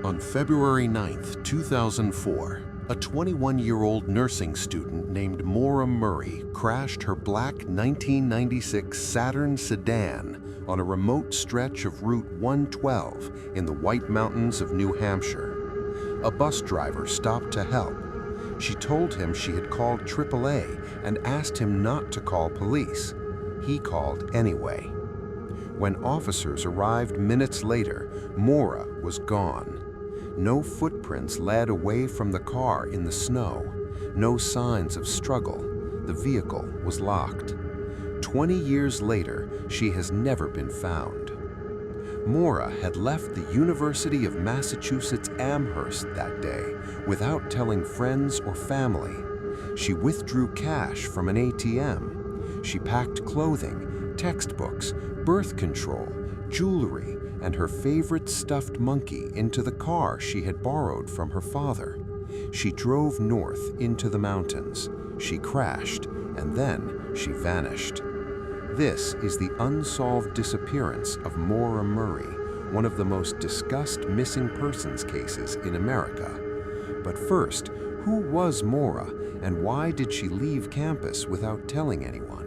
On February 9, 2004, a 21-year-old nursing student named Maura Murray crashed her black 1996 Saturn sedan on a remote stretch of Route 112 in the White Mountains of New Hampshire. A bus driver stopped to help. She told him she had called AAA and asked him not to call police. He called anyway. When officers arrived minutes later, Maura was gone. No footprints led away from the car in the snow. No signs of struggle. The vehicle was locked. 20 years later, she has never been found. Maura had left the University of Massachusetts Amherst that day without telling friends or family. She withdrew cash from an ATM. She packed clothing, textbooks, birth control, jewelry, and her favorite stuffed monkey into the car she had borrowed from her father. She drove north into the mountains. She crashed, and then she vanished. This is the unsolved disappearance of Maura Murray, one of the most discussed missing persons cases in America. But first, who was Maura, and why did she leave campus without telling anyone?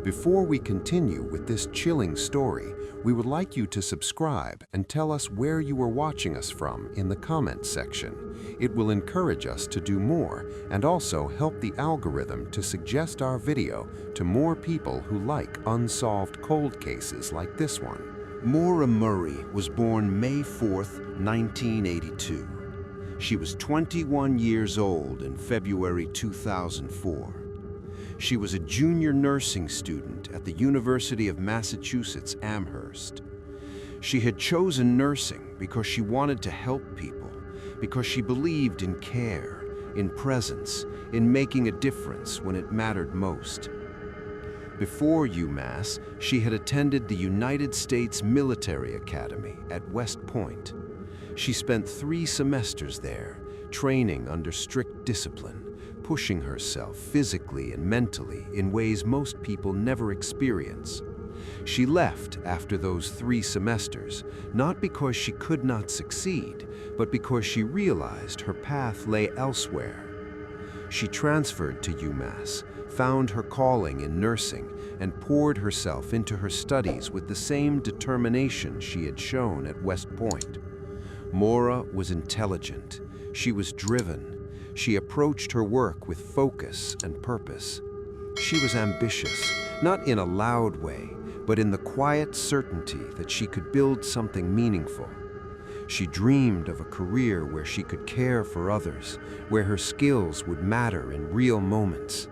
Before we continue with this chilling story, we would like you to subscribe and tell us where you are watching us from in the comments section. It will encourage us to do more and also help the algorithm to suggest our video to more people who like unsolved cold cases like this one. Maura Murray was born May 4th, 1982. She was 21 years old in February 2004. She was a junior nursing student at the University of Massachusetts Amherst. She had chosen nursing because she wanted to help people, because she believed in care, in presence, in making a difference when it mattered most. Before UMass, she had attended the United States Military Academy at West Point. She spent 3 semesters there, training under strict discipline, pushing herself physically and mentally in ways most people never experience. She left after those 3 semesters, not because she could not succeed, but because she realized her path lay elsewhere. She transferred to UMass, found her calling in nursing, and poured herself into her studies with the same determination she had shown at West Point. Maura was intelligent. She was driven. She approached her work with focus and purpose. She was ambitious, not in a loud way, but in the quiet certainty that she could build something meaningful. She dreamed of a career where she could care for others, where her skills would matter in real moments.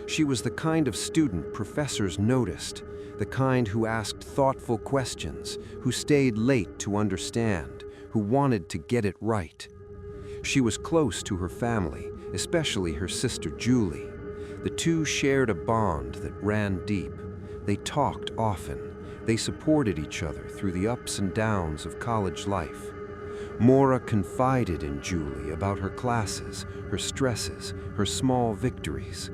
She was the kind of student professors noticed, the kind who asked thoughtful questions, who stayed late to understand, who wanted to get it right. She was close to her family, especially her sister Julie. The two shared a bond that ran deep. They talked often. They supported each other through the ups and downs of college life. Maura confided in Julie about her classes, her stresses, her small victories.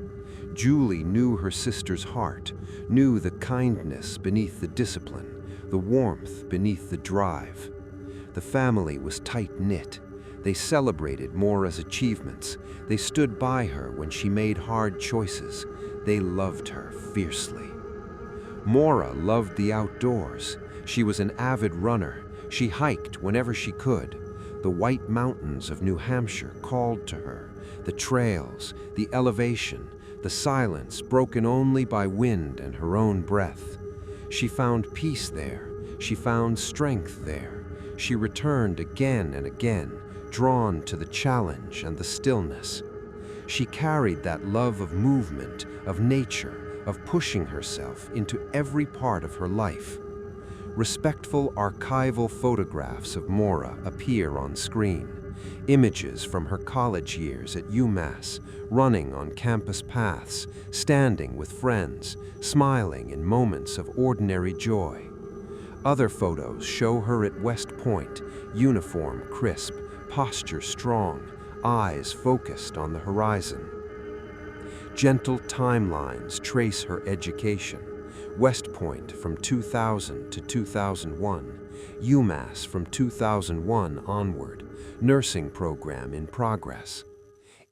Julie knew her sister's heart, knew the kindness beneath the discipline, the warmth beneath the drive. The family was tight-knit. They celebrated Maura's achievements. They stood by her when she made hard choices. They loved her fiercely. Maura loved the outdoors. She was an avid runner. She hiked whenever she could. The White Mountains of New Hampshire called to her. The trails, the elevation, the silence broken only by wind and her own breath. She found peace there. She found strength there. She returned again and again, drawn to the challenge and the stillness. She carried that love of movement, of nature, of pushing herself into every part of her life. Respectful archival photographs of Maura appear on screen. Images from her college years at UMass, running on campus paths, standing with friends, smiling in moments of ordinary joy. Other photos show her at West Point, uniform crisp, posture strong, eyes focused on the horizon. Gentle timelines trace her education. West Point from 2000 to 2001, UMass from 2001 onward, nursing program in progress.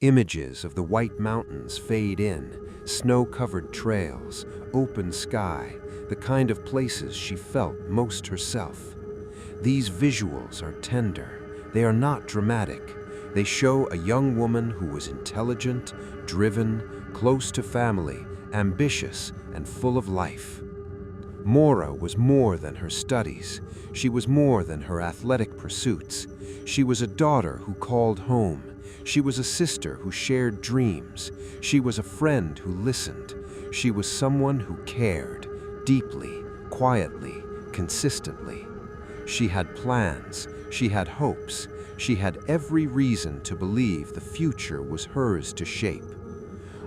Images of the White Mountains fade in, snow-covered trails, open sky, the kind of places she felt most herself. These visuals are tender. They are not dramatic. They show a young woman who was intelligent, driven, close to family, ambitious, and full of life. Maura was more than her studies. She was more than her athletic pursuits. She was a daughter who called home. She was a sister who shared dreams. She was a friend who listened. She was someone who cared, deeply, quietly, consistently. She had plans. She had hopes. She had every reason to believe the future was hers to shape.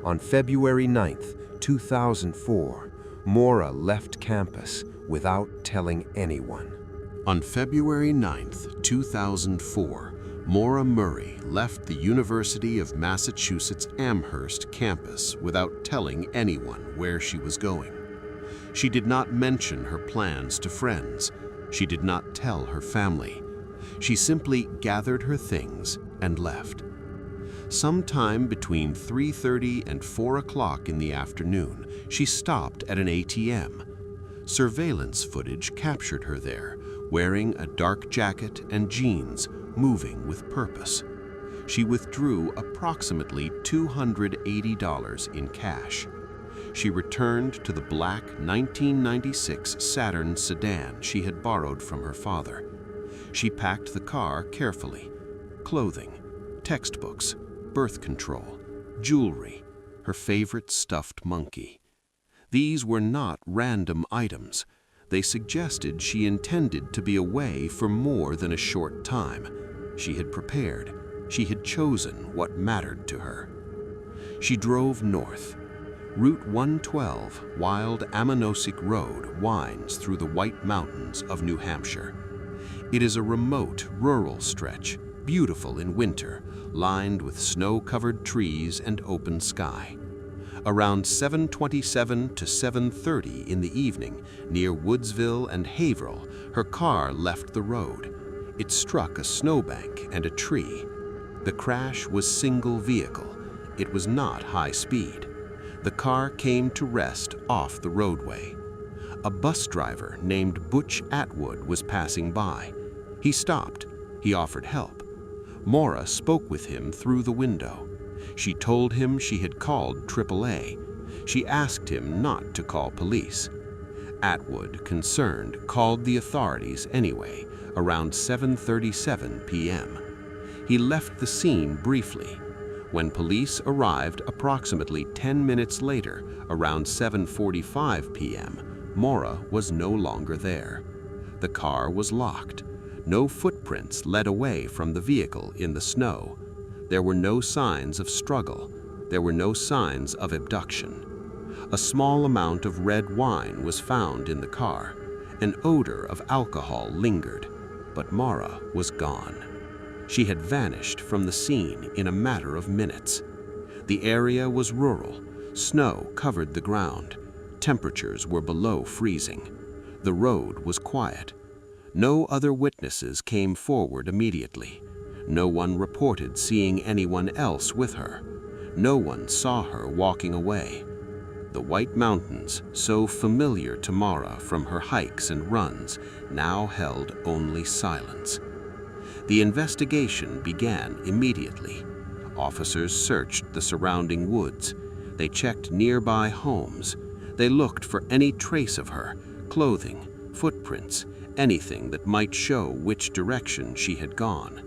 On February 9th, 2004, Maura left campus without telling anyone. On February 9th, 2004, Maura Murray left the University of Massachusetts Amherst campus without telling anyone where she was going. She did not mention her plans to friends. She did not tell her family. She simply gathered her things and left. Sometime between 3:30 and 4 o'clock in the afternoon, she stopped at an ATM. Surveillance footage captured her there, wearing a dark jacket and jeans, moving with purpose. She withdrew approximately $280 in cash. She returned to the black 1996 Saturn sedan she had borrowed from her father. She packed the car carefully. Clothing, textbooks, birth control, jewelry, her favorite stuffed monkey. These were not random items. They suggested she intended to be away for more than a short time. She had prepared. She had chosen what mattered to her. She drove north. Route 112, Wild Ammonosic Road, winds through the White Mountains of New Hampshire. It is a remote, rural stretch, beautiful in winter, lined with snow-covered trees and open sky. Around 7:27 to 7:30 in the evening, near Woodsville and Haverhill, her car left the road. It struck a snowbank and a tree. The crash was single vehicle. It was not high speed. The car came to rest off the roadway. A bus driver named Butch Atwood was passing by. He stopped. He offered help. Maura spoke with him through the window. She told him she had called AAA. She asked him not to call police. Atwood, concerned, called the authorities anyway, around 7:37 p.m. He left the scene briefly. When police arrived approximately 10 minutes later, around 7:45 p.m., Maura was no longer there. The car was locked. No footprints led away from the vehicle in the snow. There were no signs of struggle. There were no signs of abduction. A small amount of red wine was found in the car. An odor of alcohol lingered, but Maura was gone. She had vanished from the scene in a matter of minutes. The area was rural. Snow covered the ground. Temperatures were below freezing. The road was quiet. No other witnesses came forward immediately. No one reported seeing anyone else with her. No one saw her walking away. The White Mountains, so familiar to Maura from her hikes and runs, now held only silence. The investigation began immediately. Officers searched the surrounding woods. They checked nearby homes. They looked for any trace of her, clothing, footprints, anything that might show which direction she had gone.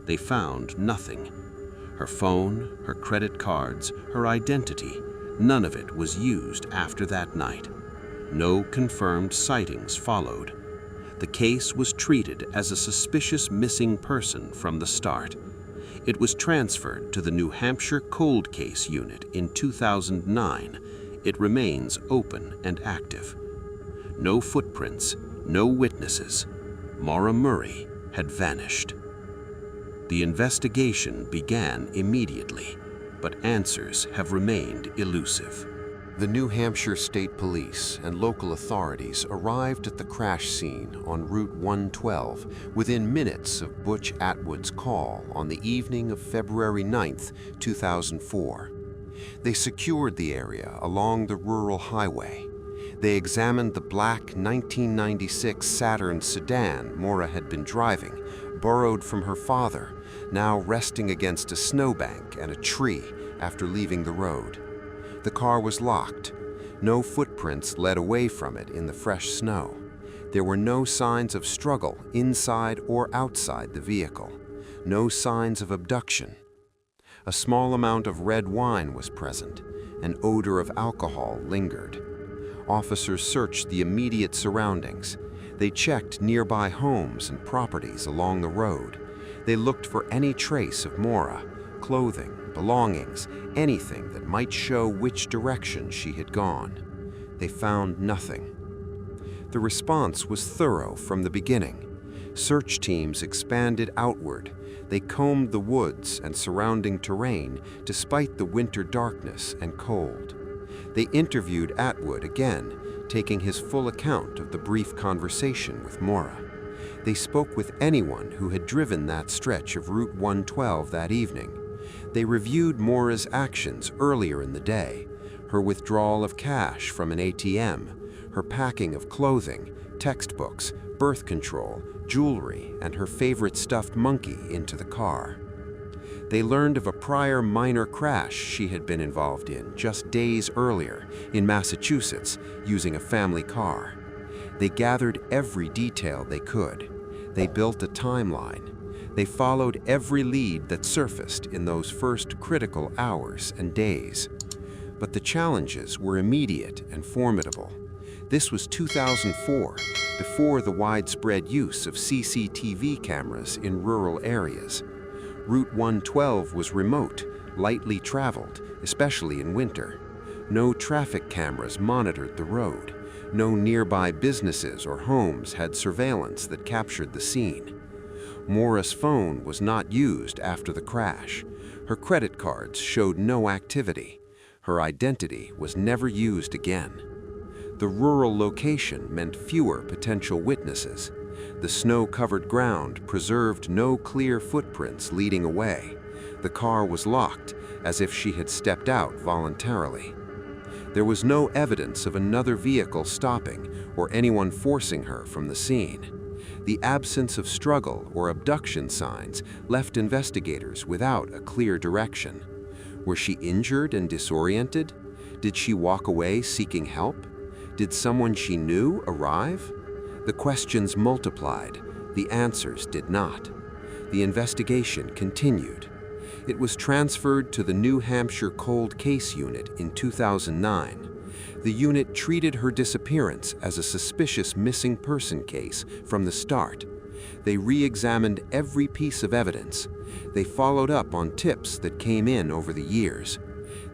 They found nothing. Her phone, her credit cards, her identity, none of it was used after that night. No confirmed sightings followed. The case was treated as a suspicious missing person from the start. It was transferred to the New Hampshire Cold Case Unit in 2009. It remains open and active. No footprints, no witnesses. Maura Murray had vanished. The investigation began immediately, but answers have remained elusive. The New Hampshire State Police and local authorities arrived at the crash scene on Route 112 within minutes of Butch Atwood's call on the evening of February 9, 2004. They secured the area along the rural highway. They examined the black 1996 Saturn sedan Maura had been driving, borrowed from her father, now resting against a snowbank and a tree after leaving the road. The car was locked. No footprints led away from it in the fresh snow. There were no signs of struggle inside or outside the vehicle. No signs of abduction. A small amount of red wine was present. An odor of alcohol lingered. Officers searched the immediate surroundings. They checked nearby homes and properties along the road. They looked for any trace of Maura, clothing, belongings, anything that might show which direction she had gone. They found nothing. The response was thorough from the beginning. Search teams expanded outward. They combed the woods and surrounding terrain despite the winter darkness and cold. They interviewed Atwood again, taking his full account of the brief conversation with Maura. They spoke with anyone who had driven that stretch of Route 112 that evening. They reviewed Maura's actions earlier in the day, her withdrawal of cash from an ATM, her packing of clothing, textbooks, birth control, jewelry, and her favorite stuffed monkey into the car. They learned of a prior minor crash she had been involved in just days earlier in Massachusetts using a family car. They gathered every detail they could. They built a timeline. They followed every lead that surfaced in those first critical hours and days. But the challenges were immediate and formidable. This was 2004, before the widespread use of CCTV cameras in rural areas. Route 112 was remote, lightly traveled, especially in winter. No traffic cameras monitored the road. No nearby businesses or homes had surveillance that captured the scene. Maura's phone was not used after the crash. Her credit cards showed no activity. Her identity was never used again. The rural location meant fewer potential witnesses. The snow-covered ground preserved no clear footprints leading away. The car was locked, as if she had stepped out voluntarily. There was no evidence of another vehicle stopping or anyone forcing her from the scene. The absence of struggle or abduction signs left investigators without a clear direction. Was she injured and disoriented? Did she walk away seeking help? Did someone she knew arrive? The questions multiplied. The answers did not. The investigation continued. It was transferred to the New Hampshire Cold Case Unit in 2009. The unit treated her disappearance as a suspicious missing person case from the start. They re-examined every piece of evidence. They followed up on tips that came in over the years.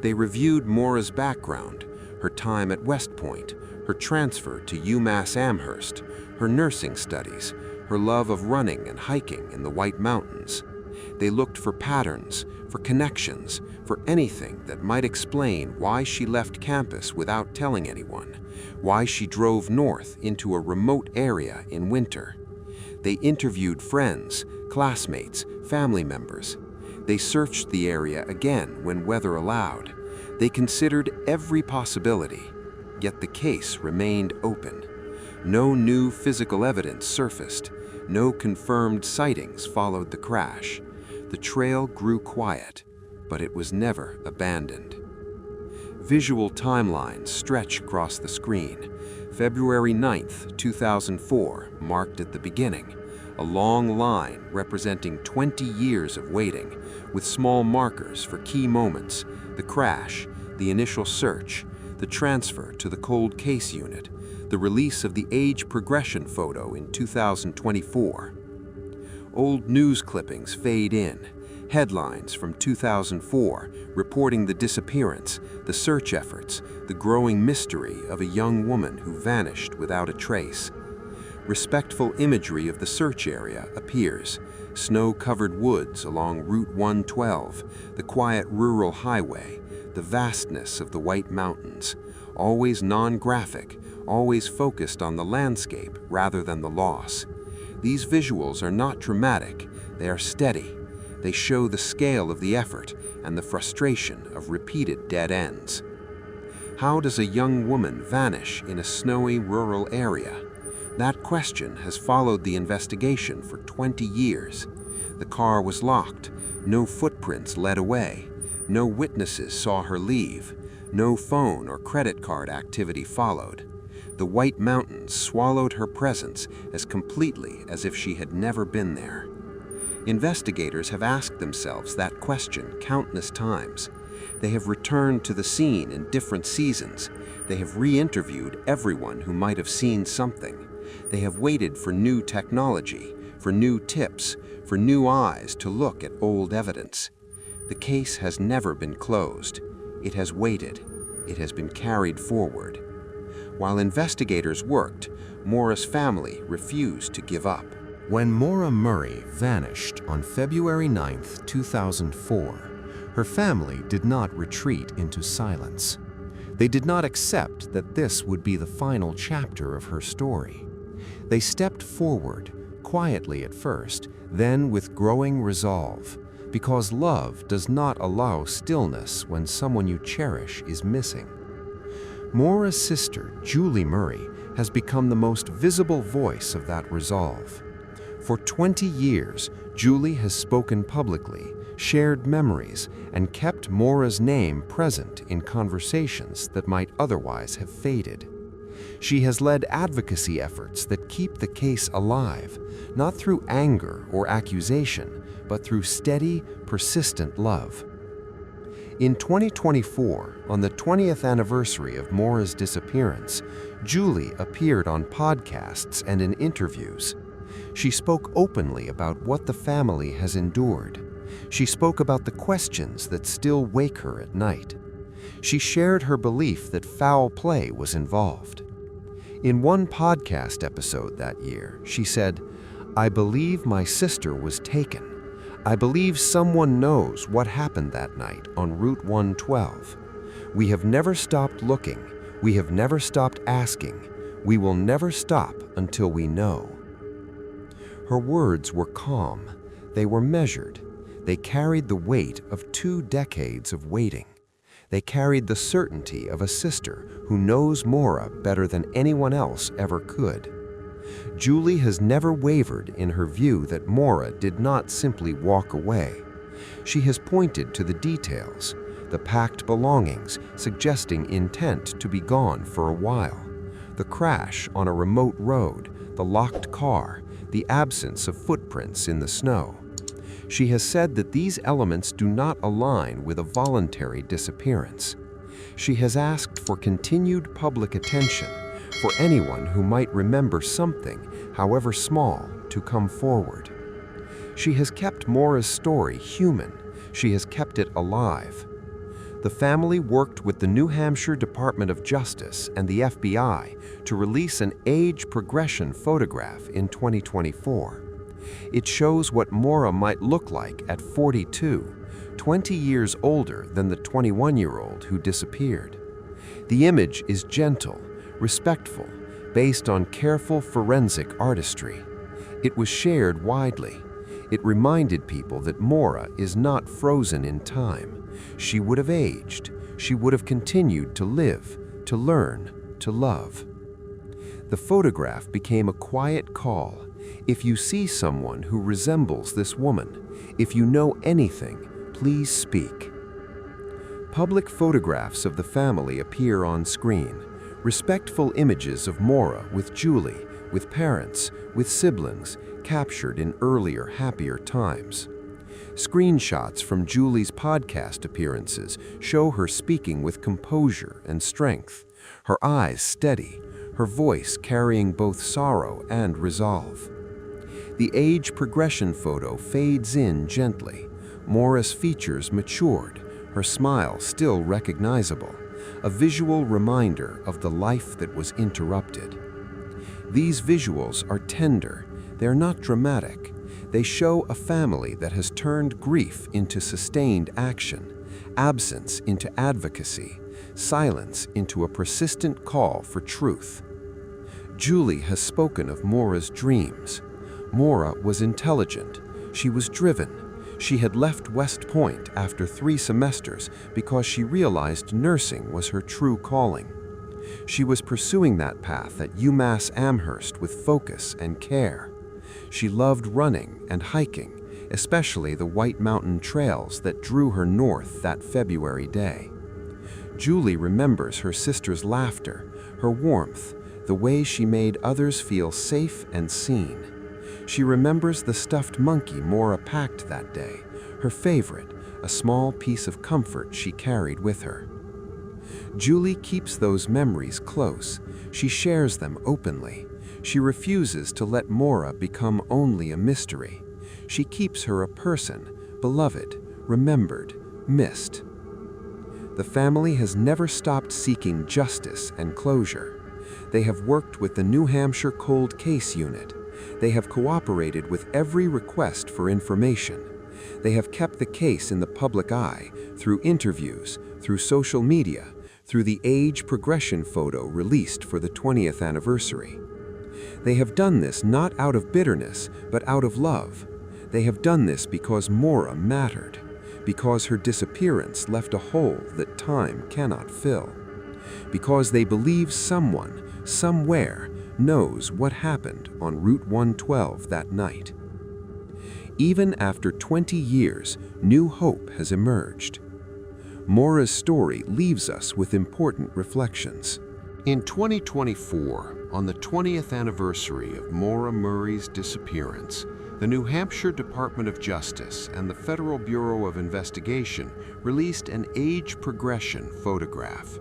They reviewed Maura's background, her time at West Point, her transfer to UMass Amherst, her nursing studies, her love of running and hiking in the White Mountains. They looked for patterns, for connections, for anything that might explain why she left campus without telling anyone, why she drove north into a remote area in winter. They interviewed friends, classmates, family members. They searched the area again when weather allowed. They considered every possibility, yet the case remained open. No new physical evidence surfaced. No confirmed sightings followed the crash. The trail grew quiet, but it was never abandoned. Visual timelines stretch across the screen. February 9th, 2004 marked at the beginning, a long line representing 20 years of waiting, with small markers for key moments: the crash, the initial search, the transfer to the cold case unit, the release of the age progression photo in 2024. Old news clippings fade in, headlines from 2004 reporting the disappearance, the search efforts, the growing mystery of a young woman who vanished without a trace. Respectful imagery of the search area appears: snow-covered woods along Route 112, the quiet rural highway, the vastness of the White Mountains, always non-graphic, always focused on the landscape rather than the loss. These visuals are not dramatic, they are steady. They show the scale of the effort and the frustration of repeated dead ends. How does a young woman vanish in a snowy rural area? That question has followed the investigation for 20 years. The car was locked, no footprints led away, no witnesses saw her leave, no phone or credit card activity followed. The White Mountains swallowed her presence as completely as if she had never been there. Investigators have asked themselves that question countless times. They have returned to the scene in different seasons. They have re-interviewed everyone who might have seen something. They have waited for new technology, for new tips, for new eyes to look at old evidence. The case has never been closed. It has waited. It has been carried forward. While investigators worked, Maura's family refused to give up. When Maura Murray vanished on February 9, 2004, her family did not retreat into silence. They did not accept that this would be the final chapter of her story. They stepped forward, quietly at first, then with growing resolve, because love does not allow stillness when someone you cherish is missing. Maura's sister, Julie Murray, has become the most visible voice of that resolve. For 20 years, Julie has spoken publicly, shared memories, and kept Maura's name present in conversations that might otherwise have faded. She has led advocacy efforts that keep the case alive, not through anger or accusation, but through steady, persistent love. In 2024, on the 20th anniversary of Maura's disappearance, Julie appeared on podcasts and in interviews. She spoke openly about what the family has endured. She spoke about the questions that still wake her at night. She shared her belief that foul play was involved. In one podcast episode that year, she said, "I believe my sister was taken. I believe someone knows what happened that night on Route 112. We have never stopped looking. We have never stopped asking. We will never stop until we know." Her words were calm. They were measured. They carried the weight of 2 decades of waiting. They carried the certainty of a sister who knows Maura better than anyone else ever could. Julie has never wavered in her view that Maura did not simply walk away. She has pointed to the details, the packed belongings suggesting intent to be gone for a while, the crash on a remote road, the locked car, the absence of footprints in the snow. She has said that these elements do not align with a voluntary disappearance. She has asked for continued public attention, for anyone who might remember something, however small, to come forward. She has kept Maura's story human. She has kept it alive. The family worked with the New Hampshire Department of Justice and the FBI to release an age progression photograph in 2024. It shows what Maura might look like at 42, 20 years older than the 21-year-old who disappeared. The image is gentle, respectful, based on careful forensic artistry. It was shared widely. It reminded people that Maura is not frozen in time. She would have aged. She would have continued to live, to learn, to love. The photograph became a quiet call. If you see someone who resembles this woman, if you know anything, please speak. Public photographs of the family appear on screen, respectful images of Maura with Julie, with parents, with siblings, captured in earlier, happier times. Screenshots from Julie's podcast appearances show her speaking with composure and strength, her eyes steady, her voice carrying both sorrow and resolve. The age progression photo fades in gently. Maura's features matured, her smile still recognizable, a visual reminder of the life that was interrupted. These visuals are tender. They're not dramatic. They show a family that has turned grief into sustained action, absence into advocacy, silence into a persistent call for truth. Julie has spoken of Maura's dreams. Maura was intelligent. She was driven. She had left West Point after 3 semesters because she realized nursing was her true calling. She was pursuing that path at UMass Amherst with focus and care. She loved running and hiking, especially the White Mountain trails that drew her north that February day. Julie remembers her sister's laughter, her warmth, the way she made others feel safe and seen. She remembers the stuffed monkey Maura packed that day, her favorite, a small piece of comfort she carried with her. Julie keeps those memories close. She shares them openly. She refuses to let Maura become only a mystery. She keeps her a person, beloved, remembered, missed. The family has never stopped seeking justice and closure. They have worked with the New Hampshire Cold Case Unit. They have cooperated with every request for information. They have kept the case in the public eye through interviews, through social media, through the age progression photo released for the 20th anniversary. They have done this not out of bitterness, but out of love. They have done this because Maura mattered, because her disappearance left a hole that time cannot fill, because they believe someone, somewhere, knows what happened on Route 112 that night. Even after 20 years, new hope has emerged. Maura's story leaves us with important reflections. In 2024, on the 20th anniversary of Maura Murray's disappearance, the New Hampshire Department of Justice and the Federal Bureau of Investigation released an age progression photograph.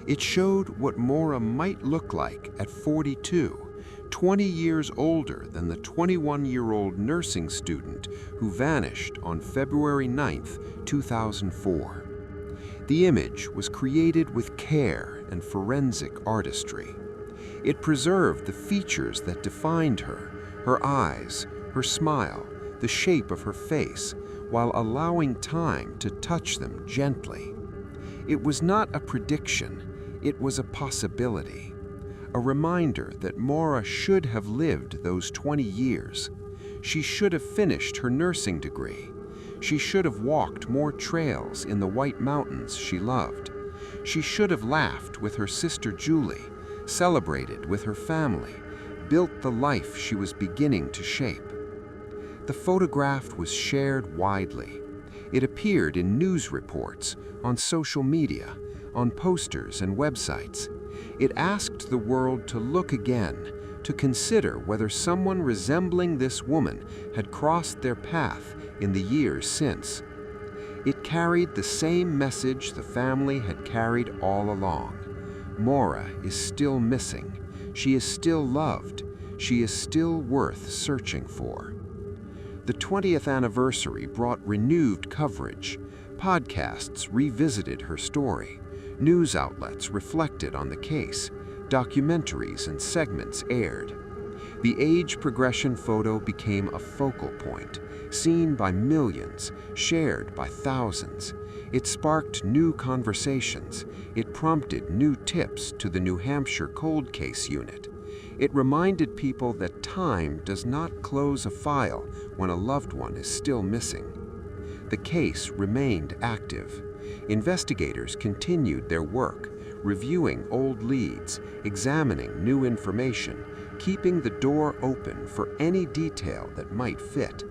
It showed what Maura might look like at 42, 20 years older than the 21-year-old nursing student who vanished on February 9, 2004. The image was created with care and forensic artistry. It preserved the features that defined her, her eyes, her smile, the shape of her face, while allowing time to touch them gently. It was not a prediction, it was a possibility, a reminder that Maura should have lived those 20 years. She should have finished her nursing degree. She should have walked more trails in the White Mountains she loved. She should have laughed with her sister Julie, celebrated with her family, built the life she was beginning to shape. The photograph was shared widely. It appeared in news reports, on social media, on posters and websites. It asked the world to look again, to consider whether someone resembling this woman had crossed their path in the years since. It carried the same message the family had carried all along. Maura is still missing. She is still loved. She is still worth searching for. The 20th anniversary brought renewed coverage. Podcasts revisited her story. News outlets reflected on the case. Documentaries and segments aired. The age progression photo became a focal point, seen by millions, shared by thousands. It sparked new conversations. It prompted new tips to the New Hampshire Cold Case Unit. It reminded people that time does not close a file when a loved one is still missing. The case remained active. Investigators continued their work, reviewing old leads, examining new information, keeping the door open for any detail that might fit.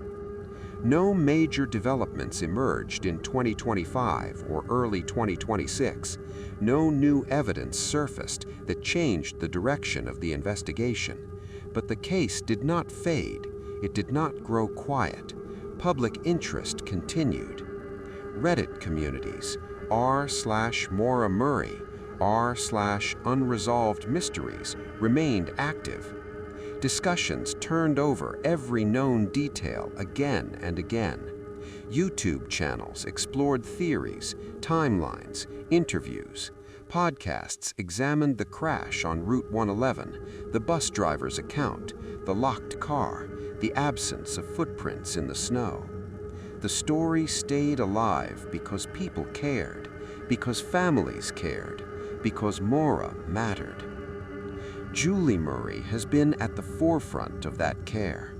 No major developments emerged in 2025 or early 2026. No new evidence surfaced that changed the direction of the investigation. But the case did not fade. It did not grow quiet. Public interest continued. Reddit communities, r/Maura Murray, r/Unresolved Mysteries, remained active. Discussions turned over every known detail again and again. YouTube channels explored theories, timelines, interviews. Podcasts examined the crash on Route 111, the bus driver's account, the locked car, the absence of footprints in the snow. The story stayed alive because people cared. because families cared, because Maura mattered. Julie Murray has been at the forefront of that care.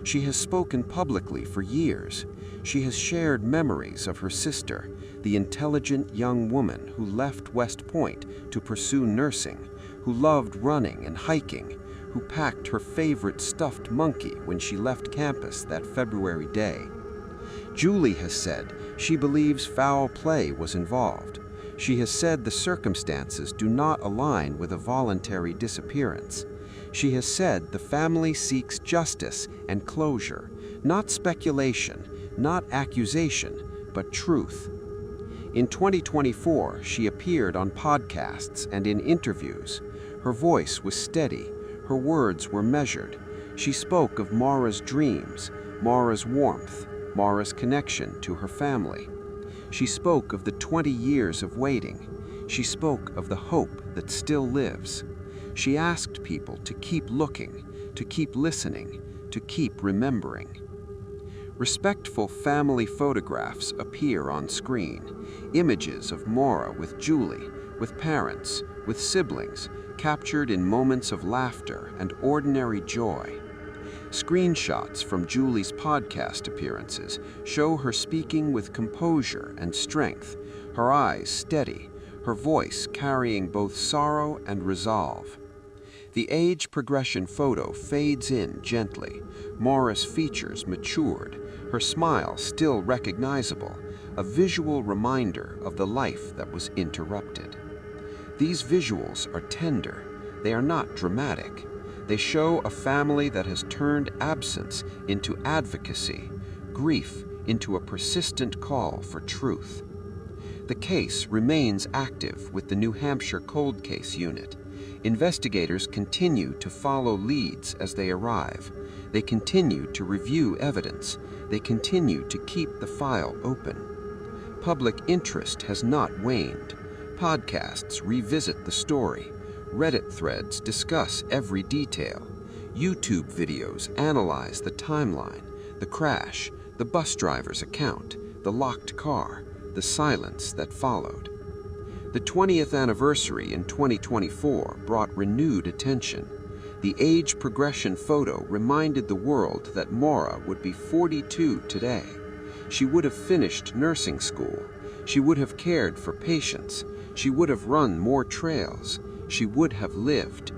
She has spoken publicly for years. She has shared memories of her sister, the intelligent young woman who left West Point to pursue nursing, who loved running and hiking, who packed her favorite stuffed monkey when she left campus that February day. Julie has said she believes foul play was involved. She has said the circumstances do not align with a voluntary disappearance. She has said the family seeks justice and closure, not speculation, not accusation, but truth. In 2024, she appeared on podcasts and in interviews. Her voice was steady. Her words were measured. She spoke of Maura's dreams, Maura's warmth, Maura's connection to her family. She spoke of the 20 years of waiting. She spoke of the hope that still lives. She asked people to keep looking, to keep listening, to keep remembering. Respectful family photographs appear on screen, images of Maura with Julie, with parents, with siblings, captured in moments of laughter and ordinary joy. Screenshots from Julie's podcast appearances show her speaking with composure and strength, her eyes steady, her voice carrying both sorrow and resolve. The age progression photo fades in gently, Maura's features matured, her smile still recognizable, a visual reminder of the life that was interrupted. These visuals are tender. They are not dramatic. They show a family that has turned absence into advocacy, grief into a persistent call for truth. The case remains active with the New Hampshire Cold Case Unit. Investigators continue to follow leads as they arrive. They continue to review evidence. They continue to keep the file open. Public interest has not waned. Podcasts revisit the story. Reddit threads discuss every detail. YouTube videos analyze the timeline, the crash, the bus driver's account, the locked car, the silence that followed. The 20th anniversary in 2024 brought renewed attention. The age progression photo reminded the world that Maura would be 42 today. She would have finished nursing school. She would have cared for patients. She would have run more trails. She would have lived.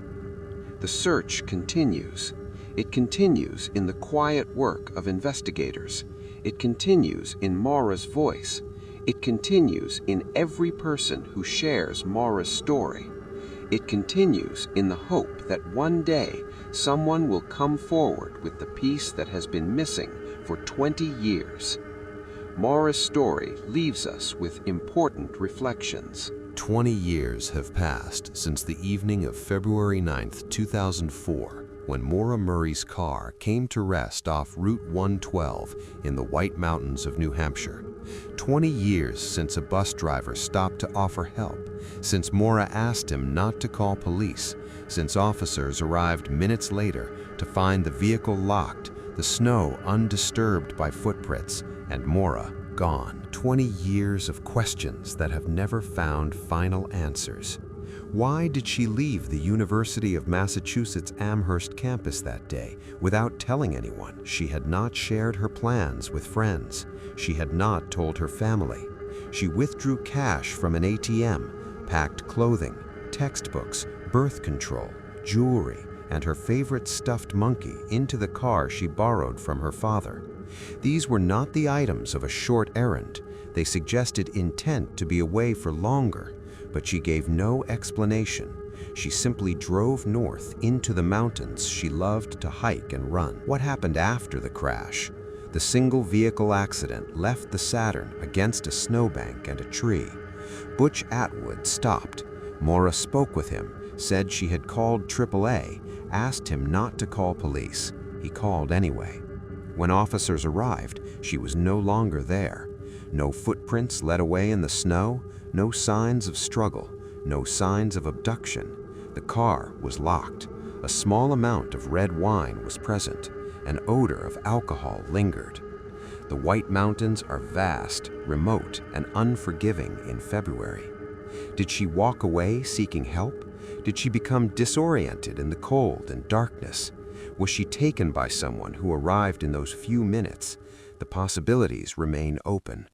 The search continues. It continues in the quiet work of investigators. It continues in Maura's voice. It continues in every person who shares Maura's story. It continues in the hope that one day someone will come forward with the piece that has been missing for 20 years. Maura's story leaves us with important reflections. 20 years have passed since the evening of February 9, 2004, when Maura Murray's car came to rest off Route 112 in the White Mountains of New Hampshire. 20 years since a bus driver stopped to offer help, since Maura asked him not to call police, since officers arrived minutes later to find the vehicle locked, the snow undisturbed by footprints, and Maura gone. 20 years of questions that have never found final answers. Why did she leave the University of Massachusetts Amherst campus that day without telling anyone? She had not shared her plans with friends. She had not told her family. She withdrew cash from an ATM, packed clothing, textbooks, birth control, jewelry, and her favorite stuffed monkey into the car she borrowed from her father. These were not the items of a short errand. They suggested intent to be away for longer, but she gave no explanation. She simply drove north into the mountains she loved to hike and run. What happened after the crash? The single vehicle accident left the Saturn against a snowbank and a tree. Butch Atwood stopped. Maura spoke with him, said she had called AAA, asked him not to call police. He called anyway. When officers arrived, she was no longer there. No footprints led away in the snow, no signs of struggle, no signs of abduction. The car was locked. A small amount of red wine was present. An odor of alcohol lingered. The White Mountains are vast, remote, and unforgiving in February. Did she walk away seeking help? Did she become disoriented in the cold and darkness? Was she taken by someone who arrived in those few minutes? The possibilities remain open.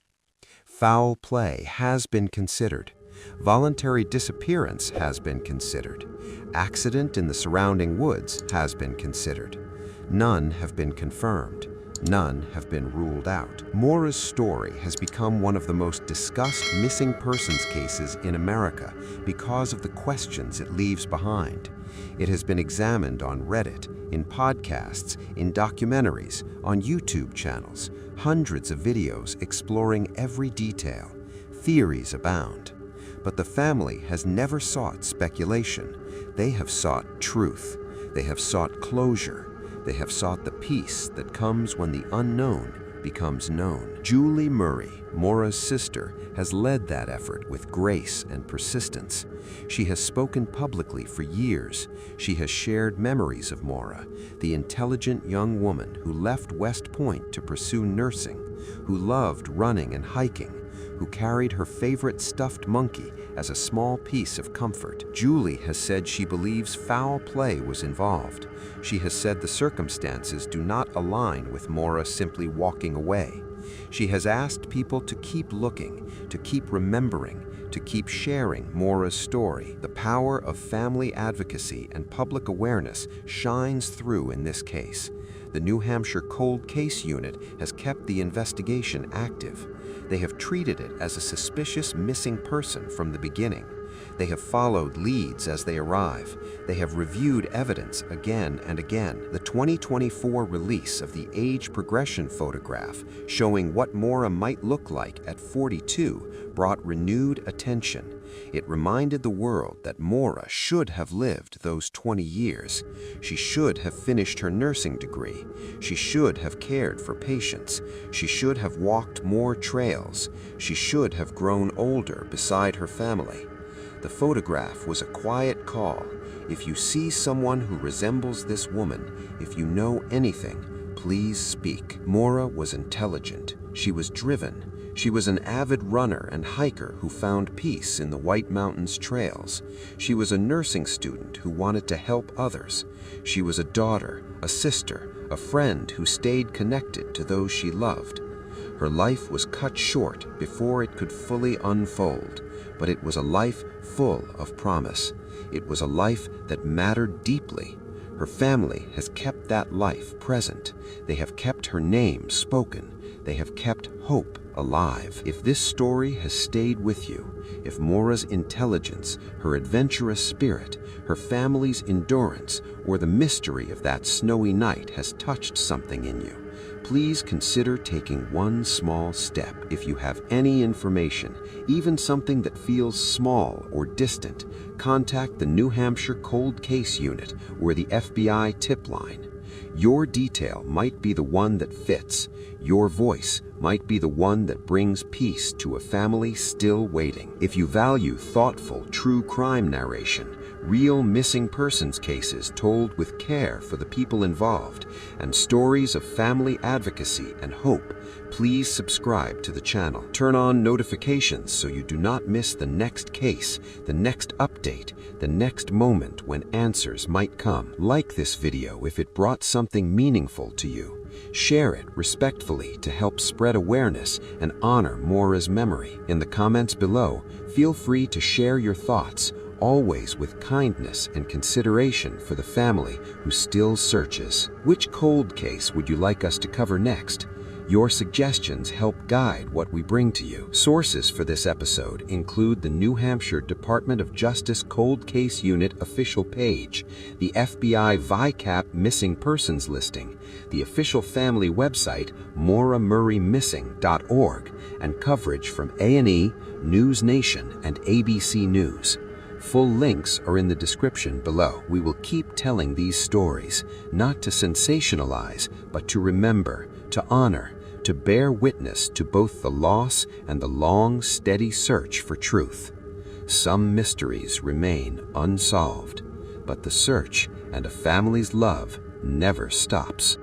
Foul play has been considered. Voluntary disappearance has been considered. Accident in the surrounding woods has been considered. None have been confirmed. None have been ruled out. Maura's story has become one of the most discussed missing persons cases in America because of the questions it leaves behind. It has been examined on Reddit, in podcasts, in documentaries, on YouTube channels, hundreds of videos exploring every detail. Theories abound. But the family has never sought speculation. They have sought truth. They have sought closure. They have sought the peace that comes when the unknown becomes known. Julie Murray, Maura's sister, has led that effort with grace and persistence. She has spoken publicly for years. She has shared memories of Maura, the intelligent young woman who left West Point to pursue nursing, who loved running and hiking, who carried her favorite stuffed monkey as a small piece of comfort. Julie has said she believes foul play was involved. She has said the circumstances do not align with Maura simply walking away. She has asked people to keep looking, to keep remembering, to keep sharing Maura's story. The power of family advocacy and public awareness shines through in this case. The New Hampshire Cold Case Unit has kept the investigation active. They have treated it as a suspicious missing person from the beginning. They have followed leads as they arrive. They have reviewed evidence again and again. The 2024 release of the age progression photograph showing what Maura might look like at 42 brought renewed attention. It reminded the world that Maura should have lived those 20 years. She should have finished her nursing degree. She should have cared for patients. She should have walked more trails. She should have grown older beside her family. The photograph was a quiet call. If you see someone who resembles this woman, if you know anything, please speak. Maura was intelligent. She was driven. She was an avid runner and hiker who found peace in the White Mountains trails. She was a nursing student who wanted to help others. She was a daughter, a sister, a friend who stayed connected to those she loved. Her life was cut short before it could fully unfold, but it was a life full of promise. It was a life that mattered deeply. Her family has kept that life present. They have kept her name spoken. They have kept hope alive. If this story has stayed with you, if Maura's intelligence, her adventurous spirit, her family's endurance, or the mystery of that snowy night has touched something in you, please consider taking one small step. If you have any information, even something that feels small or distant, contact the New Hampshire Cold Case Unit or the FBI tip line. Your detail might be the one that fits. Your voice might be the one that brings peace to a family still waiting. If you value thoughtful, true crime narration, real missing persons cases told with care for the people involved, and stories of family advocacy and hope, please subscribe to the channel. Turn on notifications so you do not miss the next case, the next update, the next moment when answers might come. Like this video if it brought something meaningful to you. Share it respectfully to help spread awareness and honor Maura's memory. In the comments below, feel free to share your thoughts, always with kindness and consideration for the family who still searches. Which cold case would you like us to cover next? Your suggestions help guide what we bring to you. Sources for this episode include the New Hampshire Department of Justice Cold Case Unit official page, the FBI VICAP Missing Persons listing, the official family website MauraMurrayMissing.org, and coverage from A&E, News Nation, and ABC News. Full links are in the description below. We will keep telling these stories, not to sensationalize, but to remember, to honor, to bear witness to both the loss and the long, steady search for truth. Some mysteries remain unsolved, but the search and a family's love never stops.